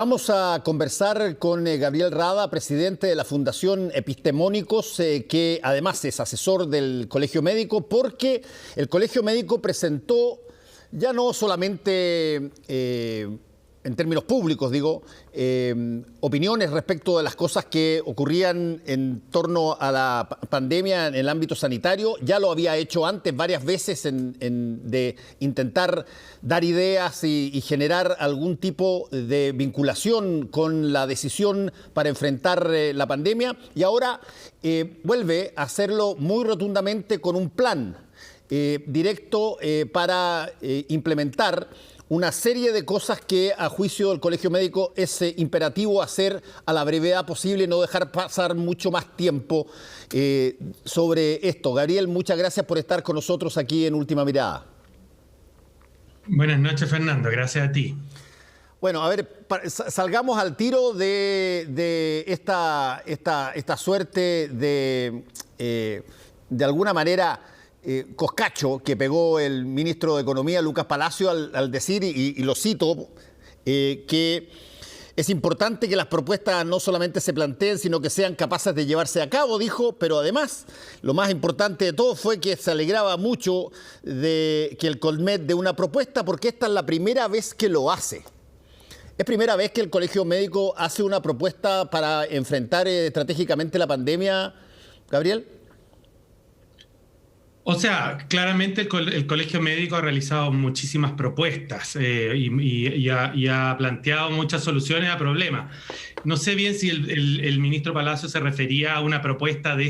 Vamos a conversar con Gabriel Rada, presidente de la Fundación Epistemónicos, que además es asesor del Colegio Médico, porque el Colegio Médico presentó ya no solamente en términos públicos, digo, opiniones respecto de las cosas que ocurrían en torno a la pandemia en el ámbito sanitario. Ya lo había hecho antes varias veces de intentar dar ideas y generar algún tipo de vinculación con la decisión para enfrentar la pandemia. Y ahora vuelve a hacerlo muy rotundamente con un plan directo para implementar una serie de cosas que a juicio del Colegio Médico es imperativo hacer a la brevedad posible y no dejar pasar mucho más tiempo sobre esto. Gabriel, muchas gracias por estar con nosotros aquí en Última Mirada. Buenas noches, Fernando. Gracias a ti. Bueno, a ver, salgamos al tiro de esta suerte de alguna manera, coscacho que pegó el ministro de Economía, Lucas Palacio, al decir, y lo cito, que es importante que las propuestas no solamente se planteen, sino que sean capaces de llevarse a cabo, dijo, pero además, lo más importante de todo fue que se alegraba mucho de que el Colmed dé una propuesta, porque esta es la primera vez que lo hace. ¿Es primera vez que el Colegio Médico hace una propuesta para enfrentar estratégicamente la pandemia, Gabriel? O sea, claramente el Colegio Médico ha realizado muchísimas propuestas y ha planteado muchas soluciones a problemas. No sé bien si el ministro Palacio se refería a una propuesta de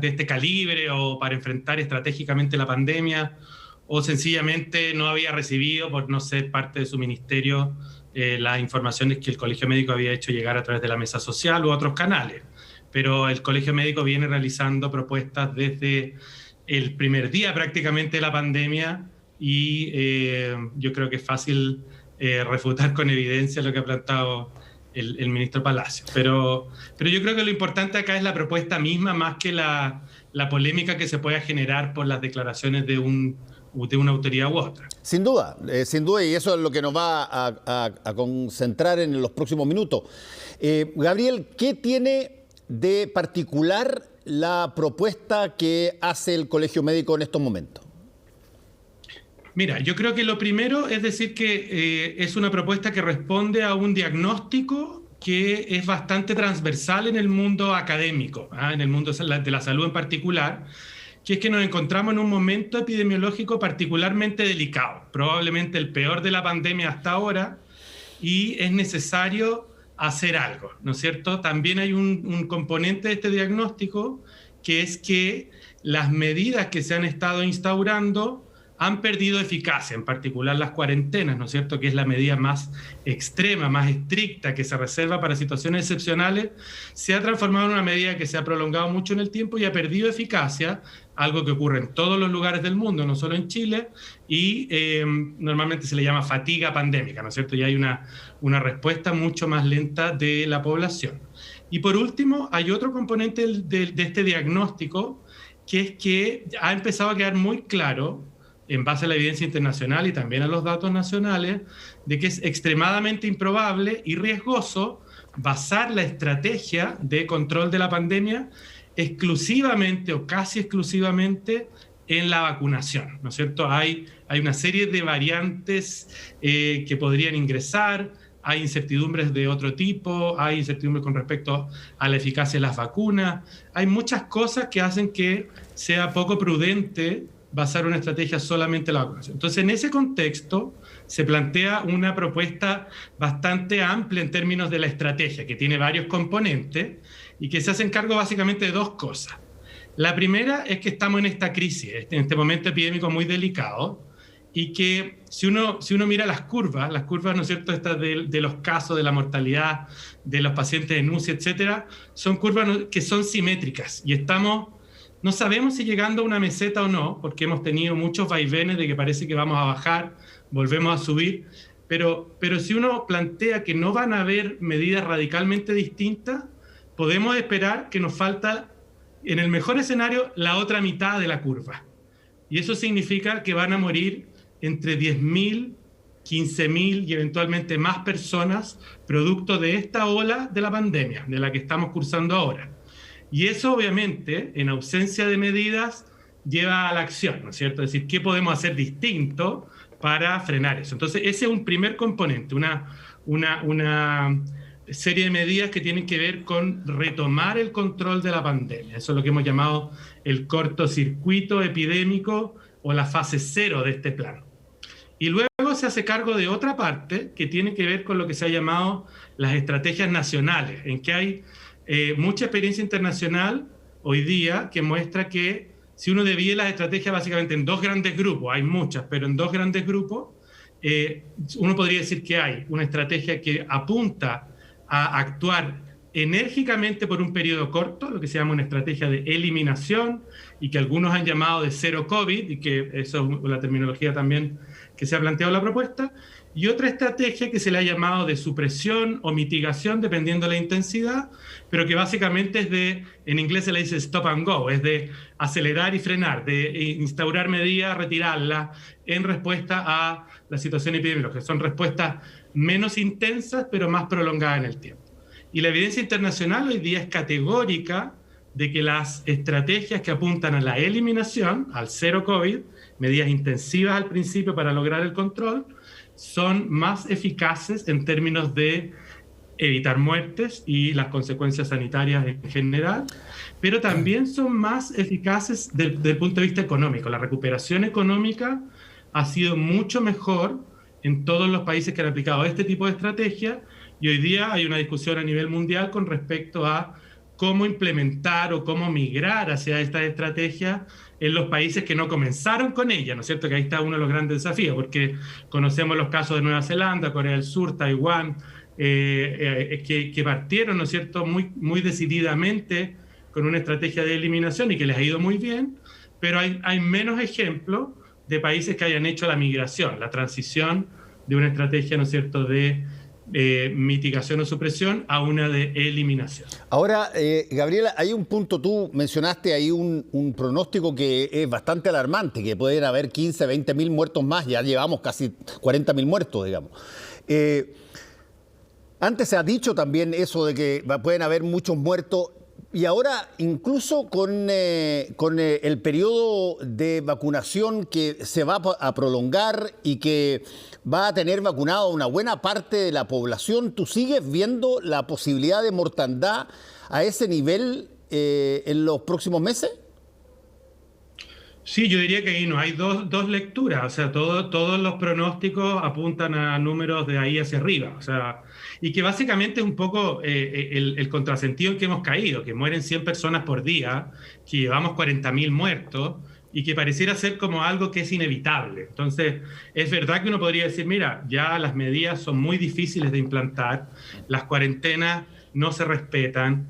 este calibre o para enfrentar estratégicamente la pandemia, o sencillamente no había recibido, por no ser parte de su ministerio, las informaciones que el Colegio Médico había hecho llegar a través de la mesa social u otros canales. Pero el Colegio Médico viene realizando propuestas desde el primer día prácticamente de la pandemia y yo creo que es fácil refutar con evidencia lo que ha planteado el ministro Palacio. Pero yo creo que lo importante acá es la propuesta misma, más que la polémica que se pueda generar por las declaraciones de una autoridad u otra. Sin duda, y eso es lo que nos va a concentrar en los próximos minutos. Gabriel, ¿qué tiene de particular la propuesta que hace el Colegio Médico en estos momentos? Mira, yo creo que lo primero es decir que es una propuesta que responde a un diagnóstico que es bastante transversal en el mundo académico, en el mundo de la salud en particular, que es que nos encontramos en un momento epidemiológico particularmente delicado, probablemente el peor de la pandemia hasta ahora, y es necesario hacer algo, ¿no es cierto? También hay un componente de este diagnóstico, que es que las medidas que se han estado instaurando han perdido eficacia, en particular las cuarentenas, ¿no es cierto?, que es la medida más extrema, más estricta, que se reserva para situaciones excepcionales, se ha transformado en una medida que se ha prolongado mucho en el tiempo y ha perdido eficacia, algo que ocurre en todos los lugares del mundo, no solo en Chile, y normalmente se le llama fatiga pandémica, ¿no es cierto?, y hay una respuesta mucho más lenta de la población. Y por último, hay otro componente de este diagnóstico, que es que ha empezado a quedar muy claro, en base a la evidencia internacional y también a los datos nacionales, de que es extremadamente improbable y riesgoso basar la estrategia de control de la pandemia exclusivamente o casi exclusivamente en la vacunación, ¿no es cierto? Hay una serie de variantes que podrían ingresar, hay incertidumbres de otro tipo, hay incertidumbres con respecto a la eficacia de las vacunas, hay muchas cosas que hacen que sea poco prudente basar una estrategia solamente en la vacunación. Entonces, en ese contexto, se plantea una propuesta bastante amplia en términos de la estrategia, que tiene varios componentes y que se hacen cargo básicamente de dos cosas. La primera es que estamos en esta crisis, en este momento epidémico muy delicado, y que si uno mira las curvas, ¿no es cierto?, estas de los casos, de la mortalidad, de los pacientes en UCI, etcétera, son curvas que son simétricas y no sabemos si llegando a una meseta o no, porque hemos tenido muchos vaivenes de que parece que vamos a bajar, volvemos a subir, pero si uno plantea que no van a haber medidas radicalmente distintas, podemos esperar que nos falta, en el mejor escenario, la otra mitad de la curva. Y eso significa que van a morir entre 10.000 15.000 y eventualmente más personas producto de esta ola de la pandemia, de la que estamos cursando ahora. Y eso obviamente, en ausencia de medidas, lleva a la acción, ¿no es cierto? Es decir, ¿qué podemos hacer distinto para frenar eso? Entonces, ese es un primer componente, una serie de medidas que tienen que ver con retomar el control de la pandemia. Eso es lo que hemos llamado el cortocircuito epidémico o la fase 0 de este plan. Y luego se hace cargo de otra parte que tiene que ver con lo que se ha llamado las estrategias nacionales, en que hay mucha experiencia internacional hoy día que muestra que si uno divide las estrategias básicamente en dos grandes grupos, hay muchas, pero en dos grandes grupos, uno podría decir que hay una estrategia que apunta a actuar enérgicamente por un periodo corto, lo que se llama una estrategia de eliminación, y que algunos han llamado de cero COVID, y que eso es la terminología también que se ha planteado en la propuesta, y otra estrategia que se le ha llamado de supresión o mitigación, dependiendo de la intensidad, pero que básicamente es de, en inglés se le dice stop and go, es de acelerar y frenar, de instaurar medidas, retirarlas en respuesta a la situación epidemiológica. Son respuestas menos intensas, pero más prolongadas en el tiempo. Y la evidencia internacional hoy día es categórica de que las estrategias que apuntan a la eliminación, al cero COVID, medidas intensivas al principio para lograr el control, son más eficaces en términos de evitar muertes y las consecuencias sanitarias en general, pero también son más eficaces desde el punto de vista económico. La recuperación económica ha sido mucho mejor en todos los países que han aplicado este tipo de estrategia, y hoy día hay una discusión a nivel mundial con respecto a cómo implementar o cómo migrar hacia estas estrategias en los países que no comenzaron con ella, ¿no es cierto? Que ahí está uno de los grandes desafíos, porque conocemos los casos de Nueva Zelanda, Corea del Sur, Taiwán, que partieron, ¿no es cierto?, muy decididamente con una estrategia de eliminación y que les ha ido muy bien, pero hay menos ejemplos de países que hayan hecho la migración, la transición de una estrategia, ¿no es cierto?, de mitigación o supresión a una de eliminación. Ahora, Gabriela, hay un punto, tú mencionaste ahí un pronóstico que es bastante alarmante, que pueden haber 15, 20 mil muertos más, ya llevamos casi 40 mil muertos, digamos. Antes se ha dicho también eso de que pueden haber muchos muertos, y ahora incluso con el periodo de vacunación que se va a prolongar y que va a tener vacunado una buena parte de la población, ¿tú sigues viendo la posibilidad de mortandad a ese nivel en los próximos meses? Sí, yo diría que ahí no hay dos lecturas, o sea, todos los pronósticos apuntan a números de ahí hacia arriba, o sea, y que básicamente es un poco el contrasentido en que hemos caído, que mueren 100 personas por día, que llevamos 40.000 muertos, y que pareciera ser como algo que es inevitable. Entonces, es verdad que uno podría decir, mira, ya las medidas son muy difíciles de implantar, las cuarentenas no se respetan,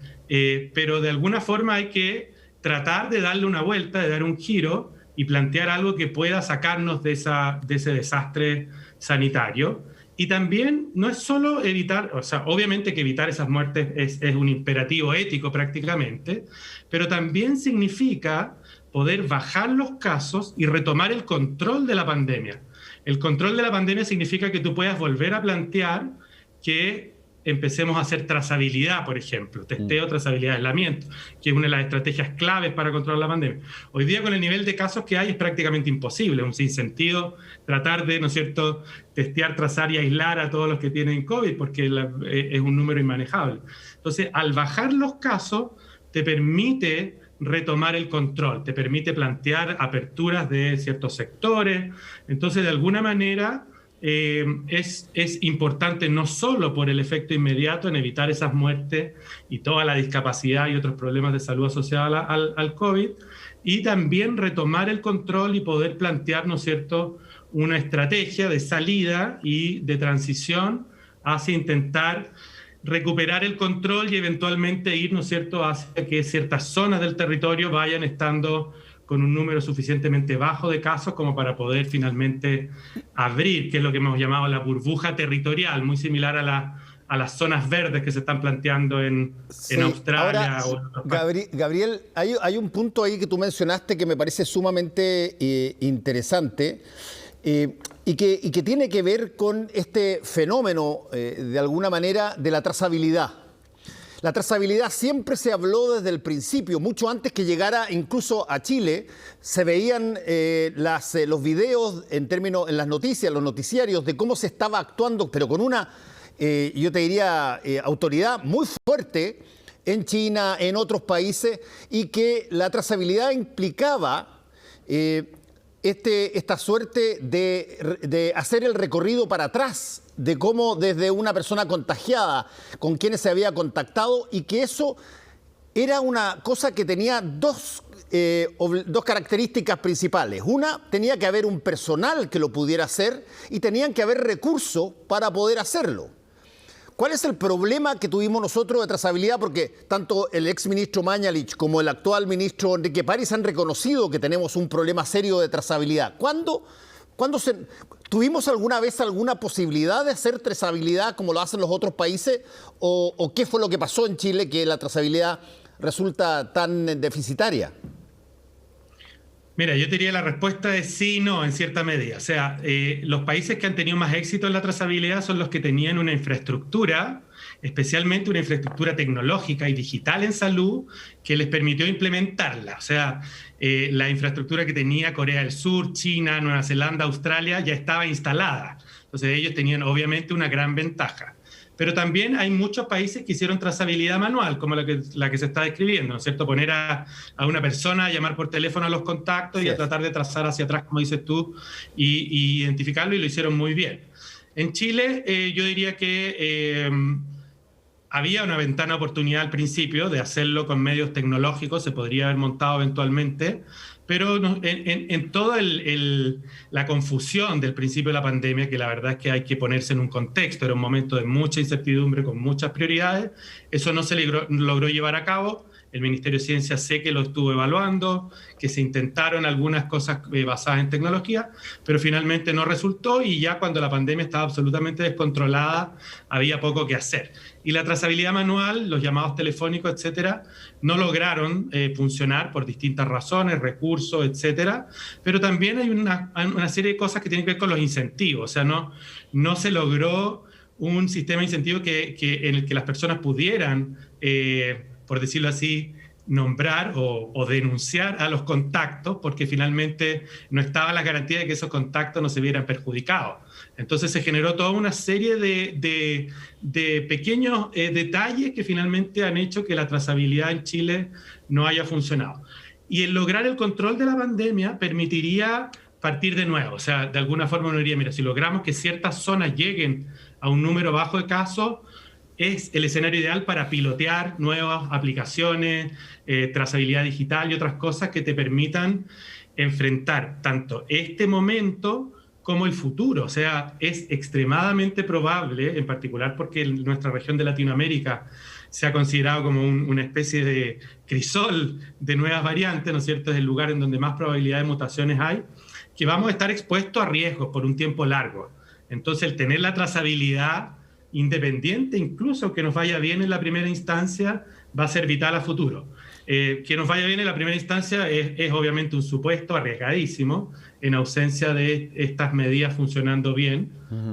pero de alguna forma hay que tratar de darle una vuelta, de dar un giro y plantear algo que pueda sacarnos de ese desastre sanitario. Y también no es solo evitar, o sea, obviamente que evitar esas muertes es un imperativo ético prácticamente, pero también significa poder bajar los casos y retomar el control de la pandemia. El control de la pandemia significa que tú puedas volver a plantear que empecemos a hacer trazabilidad, por ejemplo, testeo, trazabilidad, aislamiento, que es una de las estrategias claves para controlar la pandemia. Hoy día, con el nivel de casos que hay, es prácticamente imposible, un sinsentido tratar de, ¿no es cierto?, testear, trazar y aislar a todos los que tienen COVID, porque es un número inmanejable. Entonces, al bajar los casos, te permite retomar el control, te permite plantear aperturas de ciertos sectores. Entonces, de alguna manera, es importante no solo por el efecto inmediato en evitar esas muertes y toda la discapacidad y otros problemas de salud asociados al COVID, y también retomar el control y poder plantear, ¿no es cierto?, una estrategia de salida y de transición hacia intentar recuperar el control y eventualmente ir, ¿no es cierto?, hacia que ciertas zonas del territorio vayan estando con un número suficientemente bajo de casos como para poder finalmente abrir, que es lo que hemos llamado la burbuja territorial, muy similar a las zonas verdes que se están planteando en Australia. Ahora, Gabriel, hay un punto ahí que tú mencionaste que me parece sumamente interesante, y que tiene que ver con este fenómeno, de alguna manera, de la trazabilidad. La trazabilidad siempre se habló desde el principio, mucho antes que llegara incluso a Chile. Se veían los videos en las noticias, los noticiarios, de cómo se estaba actuando, pero con una, yo te diría, autoridad muy fuerte en China, en otros países, y que la trazabilidad implicaba esta suerte de hacer el recorrido para atrás, de cómo desde una persona contagiada, con quienes se había contactado, y que eso era una cosa que tenía dos características principales. Una, tenía que haber un personal que lo pudiera hacer y tenían que haber recursos para poder hacerlo. ¿Cuál es el problema que tuvimos nosotros de trazabilidad? Porque tanto el exministro Mañalich como el actual ministro Enrique París han reconocido que tenemos un problema serio de trazabilidad. ¿Tuvimos alguna vez alguna posibilidad de hacer trazabilidad como lo hacen los otros países? ¿O qué fue lo que pasó en Chile que la trazabilidad resulta tan deficitaria? Mira, yo te diría la respuesta es sí y no, en cierta medida. O sea, los países que han tenido más éxito en la trazabilidad son los que tenían una infraestructura, especialmente una infraestructura tecnológica y digital en salud, que les permitió implementarla. O sea, la infraestructura que tenía Corea del Sur, China, Nueva Zelanda, Australia, ya estaba instalada. Entonces ellos tenían obviamente una gran ventaja. Pero también hay muchos países que hicieron trazabilidad manual, como la que se está describiendo, ¿no es cierto? Poner a una persona a llamar por teléfono a los contactos y a tratar de trazar hacia atrás, como dices tú, y identificarlo, y lo hicieron muy bien. En Chile, yo diría que había una ventana de oportunidad al principio de hacerlo con medios tecnológicos, se podría haber montado eventualmente, pero en toda la confusión del principio de la pandemia, que la verdad es que hay que ponerse en un contexto, era un momento de mucha incertidumbre, con muchas prioridades, eso no se logró llevar a cabo. El Ministerio de Ciencia sé que lo estuvo evaluando, que se intentaron algunas cosas basadas en tecnología, pero finalmente no resultó, y ya cuando la pandemia estaba absolutamente descontrolada, había poco que hacer. Y la trazabilidad manual, los llamados telefónicos, etcétera, no lograron funcionar por distintas razones, recursos, etcétera, pero también hay una serie de cosas que tienen que ver con los incentivos. O sea, no se logró un sistema de incentivos en el que las personas pudieran, por decirlo así, nombrar o denunciar a los contactos, porque finalmente no estaba la garantía de que esos contactos no se vieran perjudicados. Entonces se generó toda una serie de pequeños detalles que finalmente han hecho que la trazabilidad en Chile no haya funcionado. Y el lograr el control de la pandemia permitiría partir de nuevo. O sea, de alguna forma uno diría, mira, si logramos que ciertas zonas lleguen a un número bajo de casos, es el escenario ideal para pilotear nuevas aplicaciones, trazabilidad digital y otras cosas que te permitan enfrentar tanto este momento como el futuro. O sea, es extremadamente probable, en particular porque en nuestra región de Latinoamérica se ha considerado como una especie de crisol de nuevas variantes, ¿no es cierto? Es el lugar en donde más probabilidad de mutaciones hay, que vamos a estar expuestos a riesgos por un tiempo largo. Entonces, el tener la trazabilidad independiente, incluso que nos vaya bien en la primera instancia, va a ser vital a futuro. Que nos vaya bien en la primera instancia es obviamente un supuesto arriesgadísimo, en ausencia de estas medidas funcionando bien,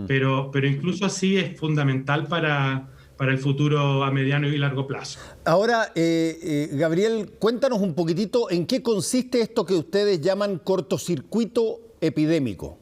pero incluso así es fundamental para el futuro a mediano y largo plazo. Ahora, Gabriel, cuéntanos un poquitito en qué consiste esto que ustedes llaman cortocircuito epidémico.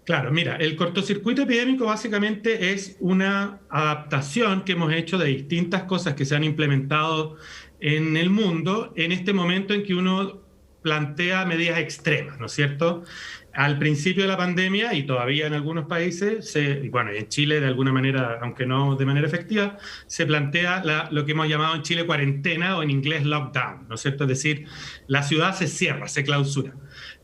Claro, mira, el cortocircuito epidémico básicamente es una adaptación que hemos hecho de distintas cosas que se han implementado en el mundo en este momento en que uno plantea medidas extremas, ¿no es cierto? Al principio de la pandemia, y todavía en algunos países, bueno, en Chile de alguna manera, aunque no de manera efectiva, se plantea lo que hemos llamado en Chile cuarentena, o en inglés lockdown, ¿no es cierto? Es decir, la ciudad se cierra, se clausura.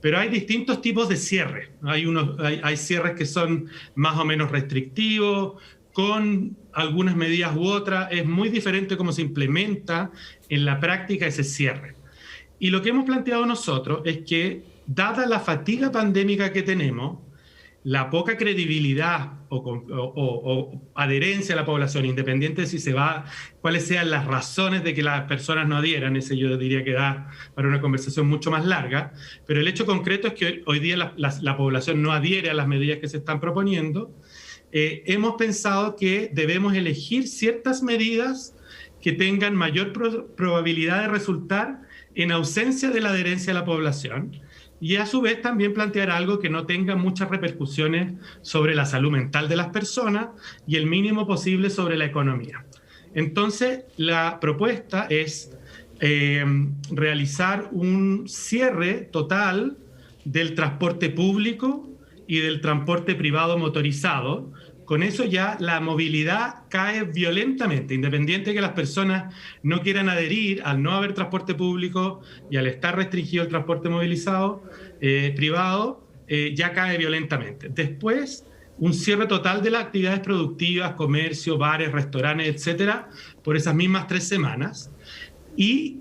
Pero hay distintos tipos de cierre. Hay cierres que son más o menos restrictivos, con algunas medidas u otras. Es muy diferente cómo se implementa en la práctica ese cierre. Y lo que hemos planteado nosotros es que, dada la fatiga pandémica que tenemos, la poca credibilidad o adherencia a la población, independiente de si se va, cuáles sean las razones de que las personas no adhieran, ese yo diría que da para una conversación mucho más larga, pero el hecho concreto es que hoy día la población no adhiere a las medidas que se están proponiendo. Hemos pensado que debemos elegir ciertas medidas que tengan mayor probabilidad de resultar en ausencia de la adherencia de la población, y a su vez también plantear algo que no tenga muchas repercusiones sobre la salud mental de las personas y el mínimo posible sobre la economía. Entonces, la propuesta es realizar un cierre total del transporte público y del transporte privado motorizado. Con eso ya la movilidad cae violentamente, independiente de que las personas no quieran adherir al no haber transporte público y al estar restringido el transporte movilizado privado, ya cae violentamente. Después, un cierre total de las actividades productivas, comercio, bares, restaurantes, etcétera, por esas mismas 3 semanas. Y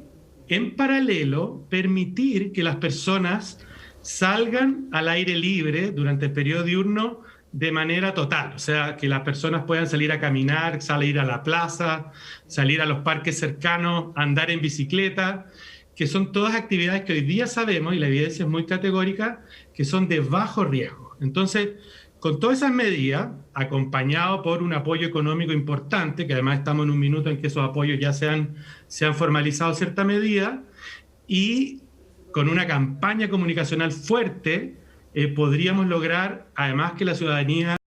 en paralelo, permitir que las personas salgan al aire libre durante el periodo diurno de manera total, o sea, que las personas puedan salir a caminar, salir a la plaza, salir a los parques cercanos, andar en bicicleta, que son todas actividades que hoy día sabemos, y la evidencia es muy categórica, que son de bajo riesgo. Entonces, con todas esas medidas, acompañado por un apoyo económico importante, que además estamos en un minuto en que esos apoyos ya se han formalizado en cierta medida, y con una campaña comunicacional fuerte, podríamos lograr, además, que la ciudadanía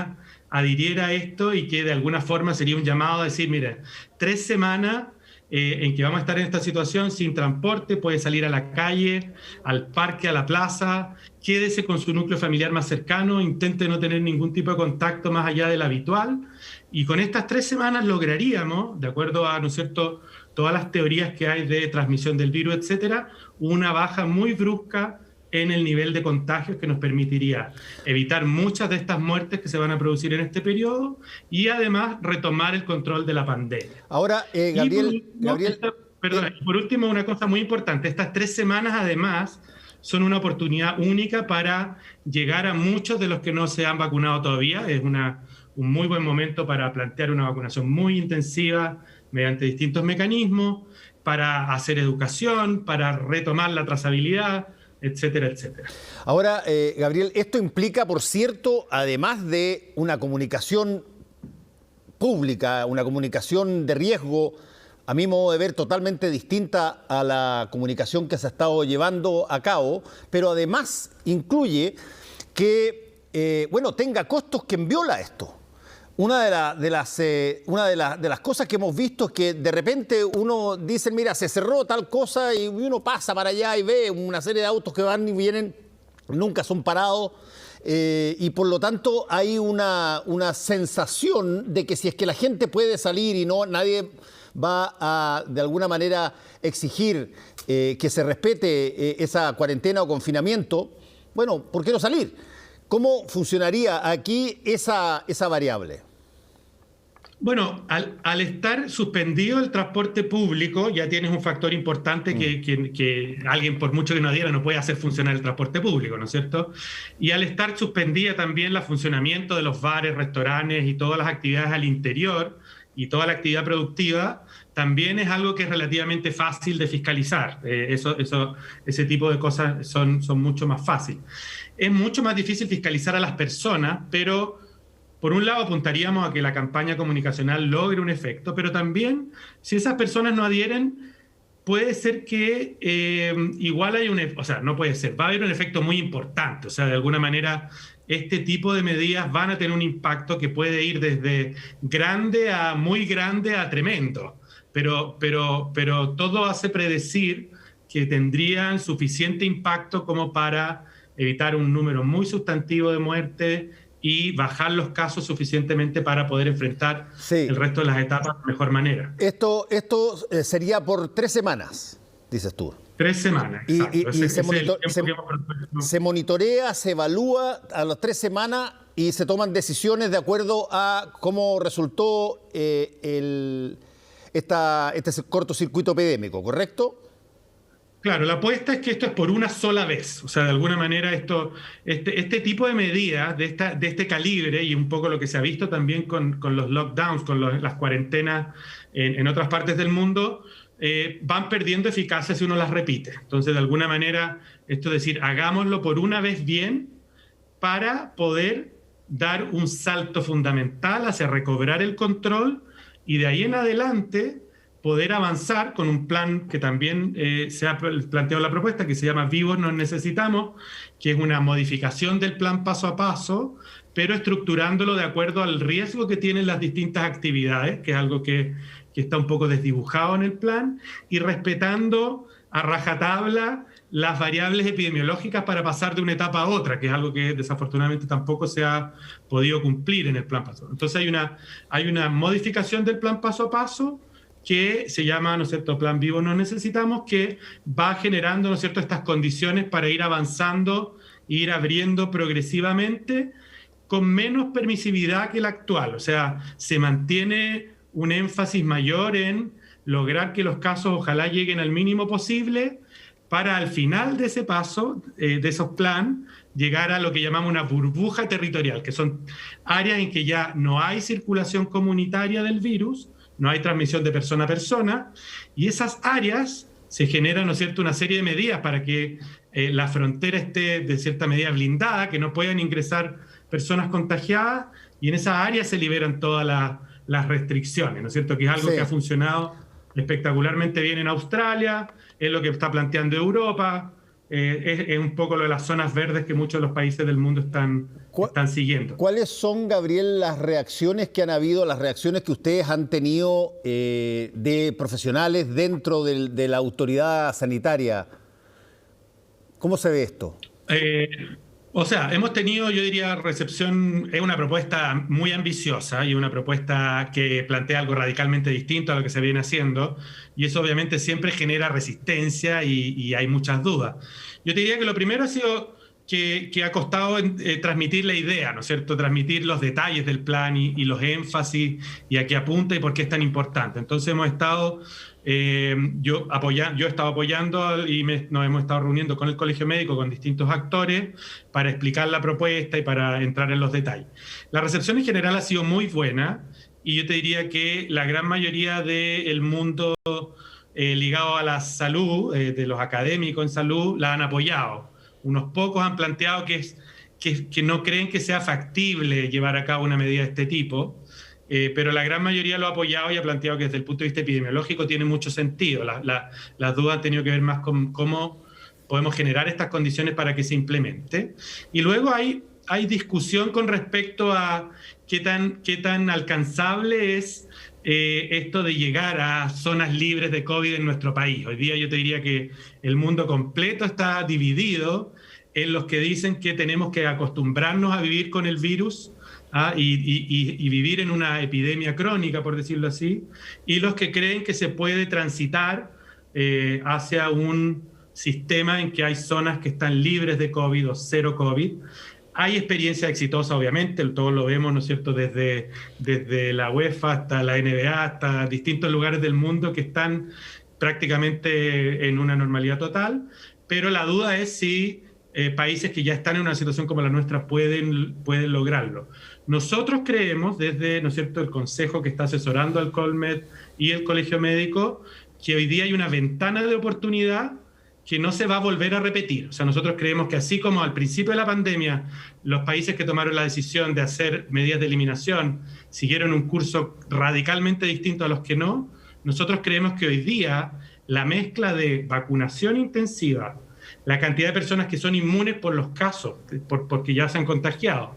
adhiriera a esto y que de alguna forma sería un llamado a decir, mire, 3 semanas en que vamos a estar en esta situación sin transporte, puede salir a la calle, al parque, a la plaza, quédese con su núcleo familiar más cercano, intente no tener ningún tipo de contacto más allá del habitual, y con estas 3 semanas lograríamos, de acuerdo a, ¿no es cierto?, todas las teorías que hay de transmisión del virus, etcétera, una baja muy brusca en el nivel de contagios que nos permitiría evitar muchas de estas muertes que se van a producir en este periodo y además retomar el control de la pandemia. Ahora, Gabriel... Por último, una cosa muy importante, estas 3 semanas además son una oportunidad única para llegar a muchos de los que no se han vacunado todavía. Es un muy buen momento para plantear una vacunación muy intensiva mediante distintos mecanismos, para hacer educación, para retomar la trazabilidad, etcétera, etcétera. Ahora, Gabriel, esto implica, por cierto, además de una comunicación pública, una comunicación de riesgo, a mi modo de ver, totalmente distinta a la comunicación que se ha estado llevando a cabo, pero además incluye que, tenga costos quien viola esto. Una de las cosas que hemos visto es que de repente uno dice, mira, se cerró tal cosa y uno pasa para allá y ve una serie de autos que van y vienen, nunca son parados y por lo tanto hay una sensación de que si es que la gente puede salir y no nadie va a de alguna manera exigir que se respete esa cuarentena o confinamiento, bueno, ¿por qué no salir? ¿Cómo funcionaría aquí esa variable? Bueno, al estar suspendido el transporte público, ya tienes un factor importante que alguien, por mucho que no adhiera, no puede hacer funcionar el transporte público, ¿no es cierto? Y al estar suspendida también el funcionamiento de los bares, restaurantes y todas las actividades al interior y toda la actividad productiva, también es algo que es relativamente fácil de fiscalizar. Ese tipo de cosas son mucho más fáciles. Es mucho más difícil fiscalizar a las personas, pero por un lado apuntaríamos a que la campaña comunicacional logre un efecto, pero también si esas personas no adhieren, puede ser que igual hay no puede ser, va a haber un efecto muy importante. O sea, de alguna manera este tipo de medidas van a tener un impacto que puede ir desde grande a muy grande a tremendo. Pero todo hace predecir que tendrían suficiente impacto como para evitar un número muy sustantivo de muertes y bajar los casos suficientemente para poder enfrentar el resto de las etapas de mejor manera. Esto sería por 3 semanas, dices tú. 3 semanas, exacto. Se monitorea, se evalúa a las 3 semanas y se toman decisiones de acuerdo a cómo resultó este cortocircuito epidémico, ¿correcto? Claro, la apuesta es que esto es por una sola vez. O sea, de alguna manera este tipo de medidas de este calibre, y un poco lo que se ha visto también con los lockdowns, las cuarentenas en otras partes del mundo, van perdiendo eficacia si uno las repite. Entonces, de alguna manera, esto es decir, hagámoslo por una vez bien para poder dar un salto fundamental hacia recobrar el control y de ahí en adelante poder avanzar con un plan que también se ha planteado en la propuesta, que se llama Vivos nos necesitamos, que es una modificación del plan paso a paso, pero estructurándolo de acuerdo al riesgo que tienen las distintas actividades, que es algo que está un poco desdibujado en el plan, y respetando a rajatabla las variables epidemiológicas para pasar de una etapa a otra, que es algo que desafortunadamente tampoco se ha podido cumplir en el plan paso a paso. Entonces hay una modificación del plan paso a paso que se llama, ¿no es cierto?, Plan Vivo Nos Necesitamos, que va generando, ¿no es cierto?, estas condiciones para ir avanzando, ir abriendo progresivamente con menos permisividad que la actual. O sea, se mantiene un énfasis mayor en lograr que los casos ojalá lleguen al mínimo posible para al final de ese paso, de esos planes, llegar a lo que llamamos una burbuja territorial, que son áreas en que ya no hay circulación comunitaria del virus, no hay transmisión de persona a persona, y esas áreas se generan, ¿no es cierto?, una serie de medidas para que la frontera esté de cierta medida blindada, que no puedan ingresar personas contagiadas, y en esas áreas se liberan todas las restricciones, ¿no es cierto?, que es algo que ha funcionado espectacularmente bien en Australia, es lo que está planteando Europa, es un poco lo de las zonas verdes que muchos de los países del mundo están siguiendo. ¿Cuáles son, Gabriel, las reacciones que han habido, las reacciones que ustedes han tenido de profesionales dentro de la autoridad sanitaria? ¿Cómo se ve esto? O sea, hemos tenido, yo diría, recepción, es una propuesta muy ambiciosa y una propuesta que plantea algo radicalmente distinto a lo que se viene haciendo, y eso obviamente siempre genera resistencia y hay muchas dudas. Yo te diría que lo primero ha sido que ha costado transmitir la idea, ¿no es cierto?, transmitir los detalles del plan y los énfasis y a qué apunta y por qué es tan importante. Entonces hemos estado... yo he estado apoyando y nos hemos estado reuniendo con el Colegio Médico, con distintos actores, para explicar la propuesta y para entrar en los detalles. La recepción en general ha sido muy buena y yo te diría que la gran mayoría del mundo ligado a la salud, de los académicos en salud, la han apoyado. Unos pocos han planteado que no creen que sea factible llevar a cabo una medida de este tipo. Pero la gran mayoría lo ha apoyado y ha planteado que desde el punto de vista epidemiológico tiene mucho sentido. Las dudas han tenido que ver más con cómo podemos generar estas condiciones para que se implemente. Y luego hay discusión con respecto a qué tan alcanzable es esto de llegar a zonas libres de COVID en nuestro país. Hoy día yo te diría que el mundo completo está dividido en los que dicen que tenemos que acostumbrarnos a vivir con el virus, y vivir en una epidemia crónica, por decirlo así, y los que creen que se puede transitar hacia un sistema en que hay zonas que están libres de COVID o cero COVID. Hay experiencia exitosa, obviamente, todos lo vemos, ¿no es cierto?, desde la UEFA hasta la NBA, hasta distintos lugares del mundo que están prácticamente en una normalidad total, pero la duda es si países que ya están en una situación como la nuestra pueden lograrlo. Nosotros creemos, desde, ¿no es cierto?, el Consejo que está asesorando al Colmed y el Colegio Médico, que hoy día hay una ventana de oportunidad que no se va a volver a repetir. O sea, nosotros creemos que así como al principio de la pandemia los países que tomaron la decisión de hacer medidas de eliminación siguieron un curso radicalmente distinto a los que no, nosotros creemos que hoy día la mezcla de vacunación intensiva, la cantidad de personas que son inmunes por los casos, porque ya se han contagiado,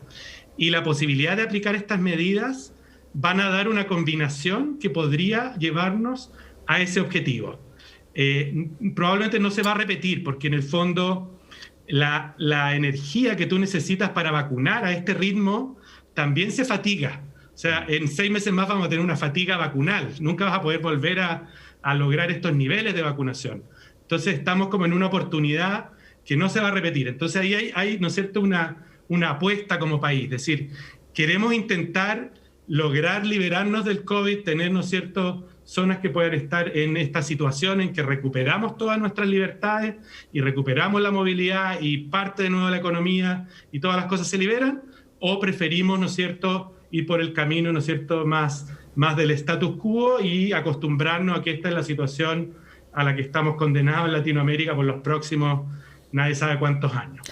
y la posibilidad de aplicar estas medidas van a dar una combinación que podría llevarnos a ese objetivo. Probablemente no se va a repetir, porque en el fondo la energía que tú necesitas para vacunar a este ritmo también se fatiga. O sea, en 6 meses más vamos a tener una fatiga vacunal. Nunca vas a poder volver a lograr estos niveles de vacunación. Entonces estamos como en una oportunidad que no se va a repetir. Entonces ahí hay, ¿no es cierto?, una apuesta como país. Es decir, queremos intentar lograr liberarnos del COVID, tener, ¿no es cierto?, zonas que puedan estar en esta situación en que recuperamos todas nuestras libertades y recuperamos la movilidad y parte de nuevo la economía y todas las cosas se liberan, o preferimos, ¿no es cierto?, ir por el camino, ¿no es cierto?, más del status quo y acostumbrarnos a que esta es la situación a la que estamos condenados en Latinoamérica por los próximos nadie sabe cuántos años.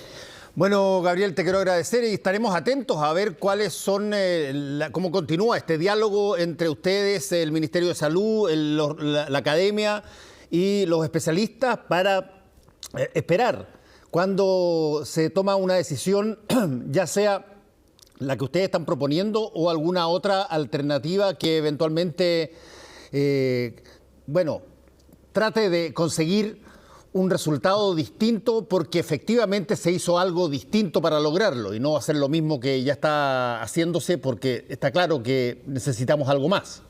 Bueno, Gabriel, te quiero agradecer y estaremos atentos a ver cuáles son, cómo continúa este diálogo entre ustedes, el Ministerio de Salud, la academia y los especialistas para esperar cuando se toma una decisión, ya sea la que ustedes están proponiendo o alguna otra alternativa que eventualmente, trate de conseguir un resultado distinto porque efectivamente se hizo algo distinto para lograrlo y no hacer lo mismo que ya está haciéndose porque está claro que necesitamos algo más.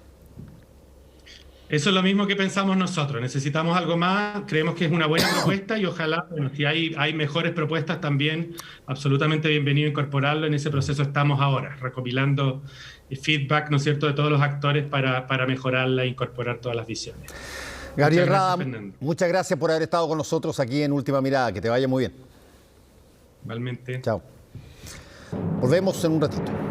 Eso es lo mismo que pensamos nosotros, necesitamos algo más, creemos que es una buena propuesta y ojalá, bueno, si hay mejores propuestas también, absolutamente bienvenido incorporarlo, en ese proceso estamos ahora, recopilando feedback, ¿no es cierto?, de todos los actores para mejorarla e incorporar todas las visiones. Gabriel Rada, muchas gracias por haber estado con nosotros aquí en Última Mirada. Que te vaya muy bien. Igualmente. Chao. Volvemos en un ratito.